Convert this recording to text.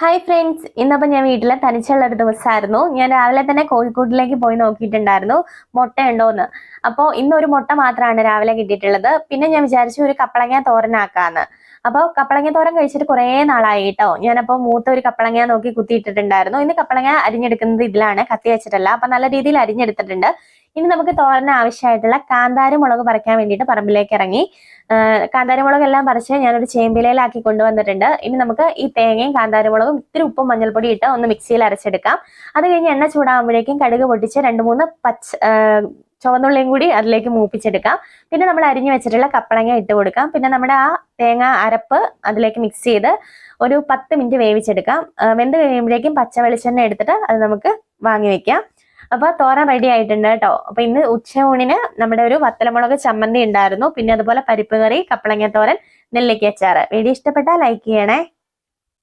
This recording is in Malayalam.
ഹായ് ഫ്രണ്ട്സ്, ഇന്നപ്പോൾ ഞാൻ വീട്ടിലെ തനിച്ചുള്ള ഒരു ദിവസമായിരുന്നു. ഞാൻ രാവിലെ തന്നെ കോഴിക്കോട്ടിലേക്ക് പോയി നോക്കിയിട്ടുണ്ടായിരുന്നു മുട്ട ഉണ്ടോന്ന്. അപ്പോൾ ഇന്നൊരു മുട്ട മാത്രമാണ് രാവിലെ കിട്ടിയിട്ടുള്ളത്. പിന്നെ ഞാൻ വിചാരിച്ചു ഒരു കപ്പളങ്ങ തോരനാക്കാന്ന്. അപ്പോൾ കപ്പളങ്ങ തോരൻ കഴിച്ചിട്ട് കുറേ നാളായി കേട്ടോ. ഞാനപ്പോൾ മൂത്ത ഒരു കപ്പളങ്ങ നോക്കി കുത്തിയിട്ടിട്ടുണ്ടായിരുന്നു. ഇന്ന് കപ്പളങ്ങ അരിഞ്ഞെടുക്കുന്നത് ഇതിലാണ്, കത്തി വെച്ചിട്ടല്ല. അപ്പൊ നല്ല രീതിയിൽ അരിഞ്ഞെടുത്തിട്ടുണ്ട്. ഇനി നമുക്ക് തോരന് ആവശ്യമായിട്ടുള്ള കാന്താരി മുളക് പറിക്കാൻ വേണ്ടിയിട്ട് പറമ്പിലേക്ക് ഇറങ്ങി. കാന്താരി മുളക് എല്ലാം പറിച്ച് ഞാനൊരു ചേമ്പിലയിലാക്കി കൊണ്ടുവന്നിട്ടുണ്ട്. ഇനി നമുക്ക് ഈ തേങ്ങയും കാന്താരി മുളകും ഇത്തിരി ഉപ്പും മഞ്ഞൾപ്പൊടി ഇട്ട് ഒന്ന് മിക്സിയിൽ അരച്ചെടുക്കാം. അത് കഴിഞ്ഞ് എണ്ണ ചൂടാകുമ്പോഴേക്കും കടുക് പൊട്ടിച്ച് 2-3 ചുവന്നുള്ളിയും കൂടി അതിലേക്ക് മൂപ്പിച്ചെടുക്കാം. പിന്നെ നമ്മൾ അരിഞ്ഞു വെച്ചിട്ടുള്ള കപ്പളങ്ങ ഇട്ട് കൊടുക്കാം. പിന്നെ നമ്മുടെ ആ തേങ്ങ അരപ്പ് അതിലേക്ക് മിക്സ് ചെയ്ത് ഒരു 10 മിനിറ്റ് വേവിച്ചെടുക്കാം. വെന്ത് കഴിയുമ്പോഴേക്കും പച്ച വെളിച്ചെണ്ണ എടുത്തിട്ട് അത് നമുക്ക് വാങ്ങി വെക്കാം. അപ്പൊ തോരൻ റെഡി ആയിട്ടുണ്ട് കേട്ടോ. അപ്പൊ ഇന്ന് ഉച്ചയൂണിന് നമ്മുടെ ഒരു വത്തലമുളക് ചമ്മന്തി ഉണ്ടായിരുന്നു. പിന്നെ അതുപോലെ പരിപ്പ് കറി, കപ്പളങ്ങ തോരൻ, നെല്ലിക്ക അച്ചാറ്. വീഡിയോ ഇഷ്ടപ്പെട്ടാൽ ലൈക്ക് ചെയ്യണേ.